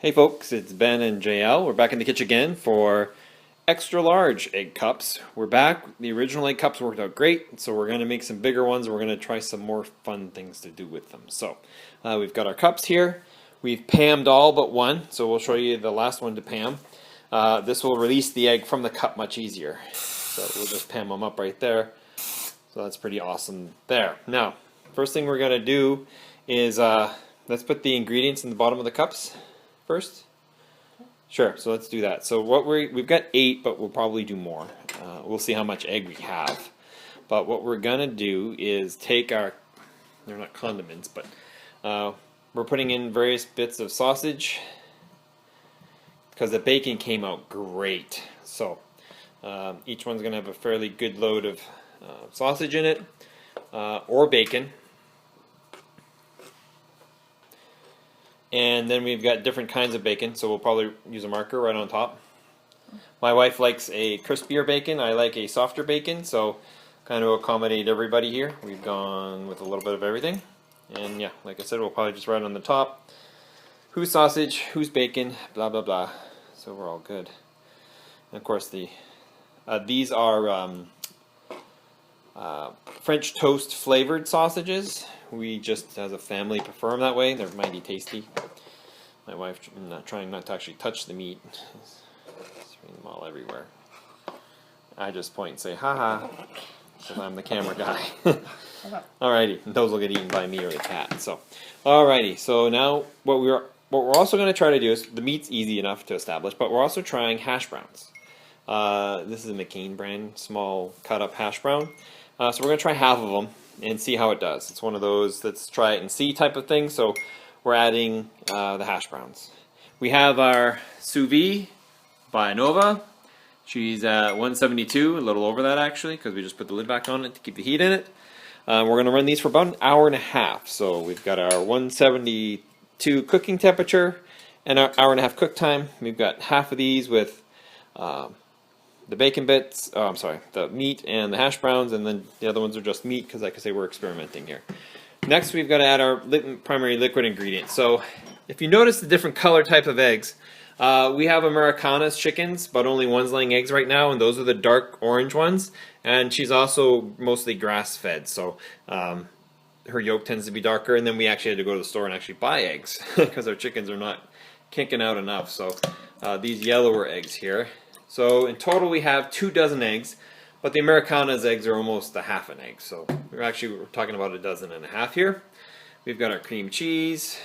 Hey folks, it's Ben and JL. We're back in the kitchen again for extra large egg cups. We're back. The original egg cups worked out great, so we're going to make some bigger ones. We're going to try some more fun things to do with them. So we've got our cups here. We've pammed all but one, so we'll show you the last one to pam. This will release the egg from the cup much easier. So we'll just pam them up right there. So that's pretty awesome there. Now, first thing we're going to do is let's put the ingredients in the bottom of the cups first. Sure, so let's do that. So we've got 8, but we'll probably do more. We'll see how much egg we have. But what we're gonna do is take our, they're not condiments, but we're putting in various bits of sausage because the bacon came out great. So each one's gonna have a fairly good load of sausage in it, or bacon. And then we've got different kinds of bacon, so we'll probably use a marker right on top. My wife likes a crispier bacon. I like a softer bacon, so kind of accommodate everybody here. We've gone with a little bit of everything. And yeah, like I said, we'll probably just write on the top whose sausage, whose bacon, blah, blah, blah. So we're all good. And of course, these are French toast flavored sausages. We just, as a family, prefer them that way. They're mighty tasty. My wife trying not to actually touch the meat. Throwing them all everywhere. I just point and say, ha, because I'm the camera guy. Alrighty, and those will get eaten by me or the cat. So, alrighty. So now what we're also going to try to do is, the meat's easy enough to establish, but we're also trying hash browns. This is a McCain brand, small cut up hash brown. So we're going to try half of them and see how it does. It's one of those let's try it and see type of thing. So we're adding the hash browns. We have our Sous Vide by Nova. She's at 172, a little over that actually, because we just put the lid back on it to keep the heat in it. We're going to run these for about an hour and a half. So we've got our 172 cooking temperature and our hour and a half cook time. We've got half of these with the bacon bits, the meat and the hash browns, and then the other ones are just meat because, like I say, we're experimenting here. Next, we've got to add our primary liquid ingredient. So, if you notice the different color type of eggs, we have Americana's chickens, but only one's laying eggs right now, and those are the dark orange ones. And she's also mostly grass-fed, so her yolk tends to be darker. And then we actually had to go to the store and actually buy eggs because our chickens are not kicking out enough. So, these yellower eggs here. So in total we have 2 dozen eggs, but the Americana's eggs are almost a half an egg. So we're talking about 1.5 dozen here. We've got our cream cheese,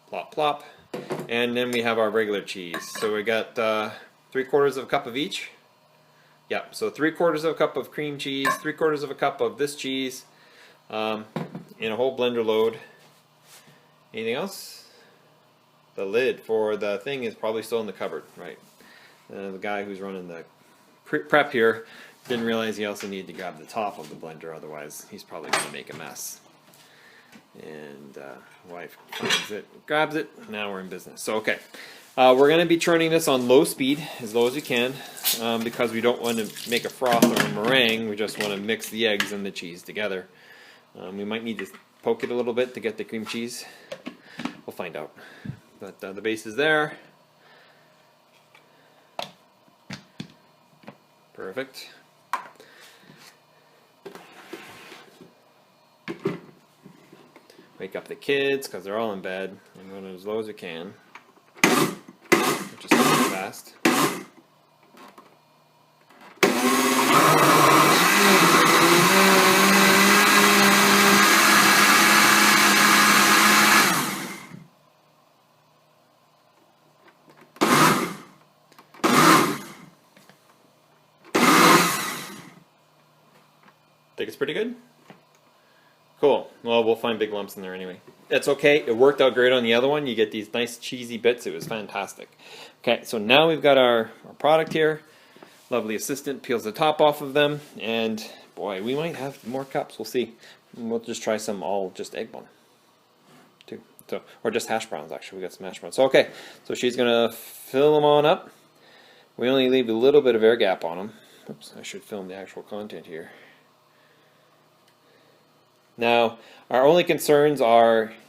plop plop, and then we have our regular cheese. So we got 3/4 of a cup of each. Yeah, so 3/4 of a cup of cream cheese, 3/4 of a cup of this cheese, in a whole blender load. Anything else? The lid for the thing is probably still in the cupboard, right? The guy who's running the prep here didn't realize he also needed to grab the top of the blender, otherwise he's probably going to make a mess. And wife finds it, grabs it, now we're in business. So okay, we're going to be churning this on low speed, as low as we can, because we don't want to make a froth or a meringue, we just want to mix the eggs and the cheese together. We might need to poke it a little bit to get the cream cheese. We'll find out. But the base is there. Perfect. Wake up the kids because they're all in bed. I'm going as low as I can. Just fast. Think it's pretty good? Cool. Well, we'll find big lumps in there anyway. That's okay. It worked out great on the other one. You get these nice cheesy bits. It was fantastic. Okay, so now we've got our product here. Lovely assistant peels the top off of them. And boy, we might have more cups. We'll see. And we'll just try some all just egg one. Too. So, or just hash browns, actually. We got some hash browns. So, okay. So she's going to fill them on up. We only leave a little bit of air gap on them. Oops, I should film the actual content here. Now, our only concerns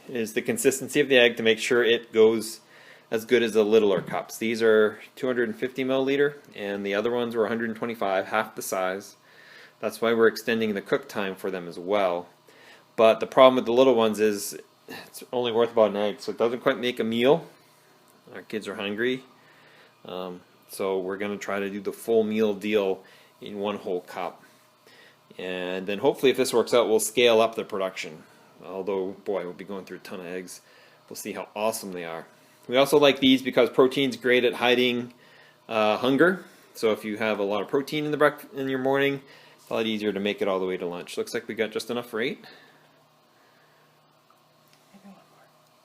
is the consistency of the egg to make sure it goes as good as the littler cups. These are 250 milliliter, and the other ones were 125, half the size. That's why we're extending the cook time for them as well. But the problem with the little ones is it's only worth about an egg, so it doesn't quite make a meal. Our kids are hungry, so we're going to try to do the full meal deal in one whole cup. And then hopefully if this works out, we'll scale up the production. Although, boy, we'll be going through a ton of eggs. We'll see how awesome they are. We also like these because protein's great at hiding hunger. So if you have a lot of protein in your morning, it's a lot easier to make it all the way to lunch. Looks like we got just enough for 8.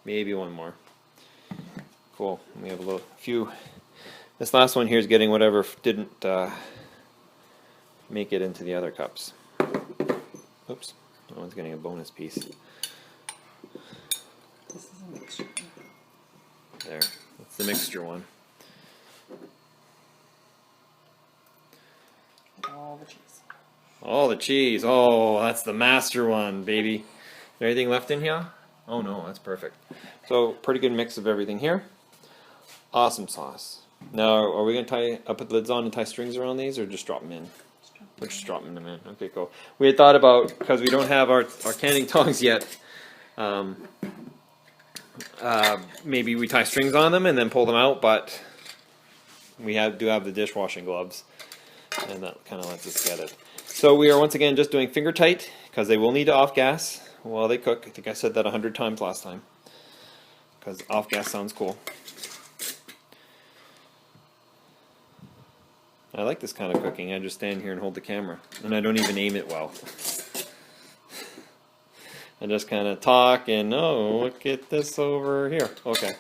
Maybe one more. Cool. We have a few. This last one here is getting whatever didn't make it into the other cups. Oops. That one's getting a bonus piece. This is a mixture. There. That's the mixture one. All the cheese. All the cheese. Oh, that's the master one, baby. Is there anything left in here? Oh no, that's perfect. So, pretty good mix of everything here. Awesome sauce. Now, are we going to put the lids on and tie strings around these, or just drop them in? We're just dropping them in. Okay, cool. We had thought about, because we don't have our canning tongs yet, maybe we tie strings on them and then pull them out, but we do have the dishwashing gloves, and that kind of lets us get it. So we are once again just doing finger tight, because they will need to off gas while they cook. I think I said that 100 times last time, because off gas sounds cool. I like this kind of cooking. I just stand here and hold the camera, and I don't even aim it well. I just kind of talk and, oh, look at this over here. Okay.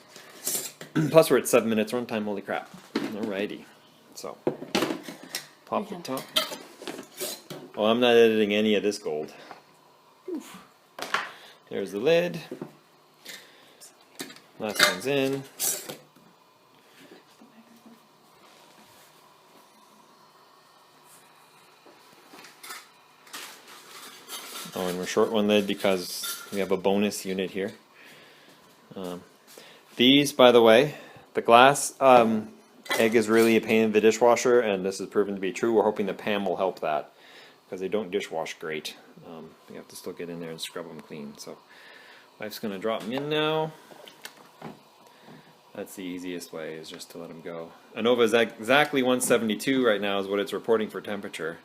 Plus we're at 7 minutes runtime, holy crap. Alrighty. So, pop the top. Oh, I'm not editing any of this gold. Oof. There's the lid. Last one's in. Oh, and we're short one lid because we have a bonus unit here. These, by the way, the glass egg is really a pain in the dishwasher, and this has proven to be true. We're hoping the Pam will help that, because they don't dishwash great. You have to still get in there and scrub them clean. So, wife's going to drop them in now. That's the easiest way, is just to let them go. ANOVA is exactly 172 right now is what it's reporting for temperature.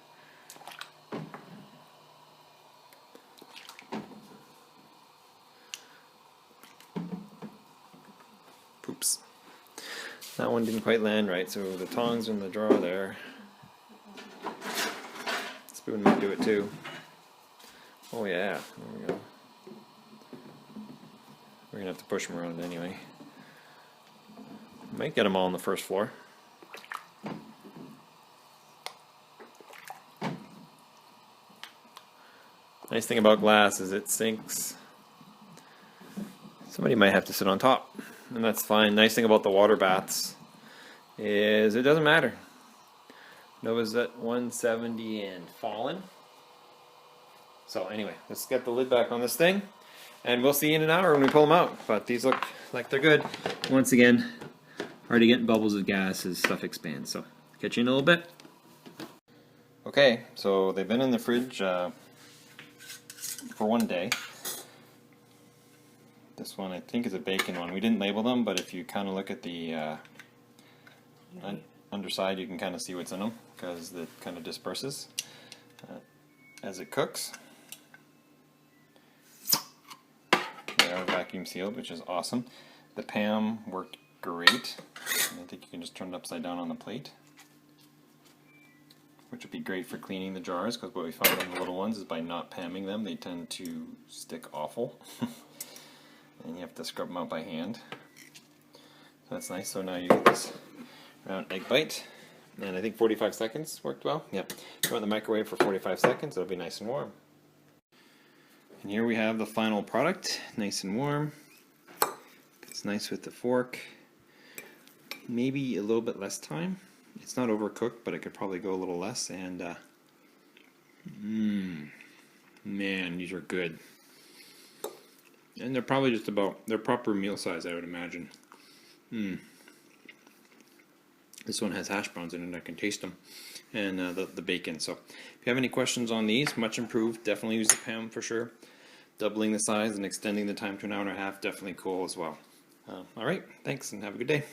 Oops. That one didn't quite land right, so the tongs are in the drawer there. Spoon might do it too. Oh yeah, there we go. We're gonna have to push them around anyway. Might get them all on the first floor. Nice thing about glass is it sinks. Somebody might have to sit on top, and that's fine. Nice thing about the water baths is it doesn't matter. Nova's at 170 and fallen. So anyway, let's get the lid back on this thing, and we'll see you in an hour when we pull them out. But these look like they're good. Once again, already getting bubbles of gas as stuff expands. So catch you in a little bit. Okay, so they've been in the fridge for 1 day. This one I think is a bacon one. We didn't label them, but if you kind of look at the underside, you can kind of see what's in them, because it kind of disperses as it cooks. They are vacuum sealed, which is awesome. The Pam worked great. I think you can just turn it upside down on the plate, which would be great for cleaning the jars, because what we found on the little ones is by not Pamming them, they tend to stick awful. And you have to scrub them out by hand. So that's nice. So now you get this round egg bite. And I think 45 seconds worked well. Yep. Throw it in the microwave for 45 seconds. It'll be nice and warm. And here we have the final product. Nice and warm. It's nice with the fork. Maybe a little bit less time. It's not overcooked, but it could probably go a little less. And Man, these are good. And they're probably just about, they're proper meal size, I would imagine. This one has hash browns in it, I can taste them. And the bacon. So if you have any questions on these, much improved. Definitely use the Pam for sure. Doubling the size and extending the time to an hour and a half, definitely cool as well. All right, thanks and have a good day.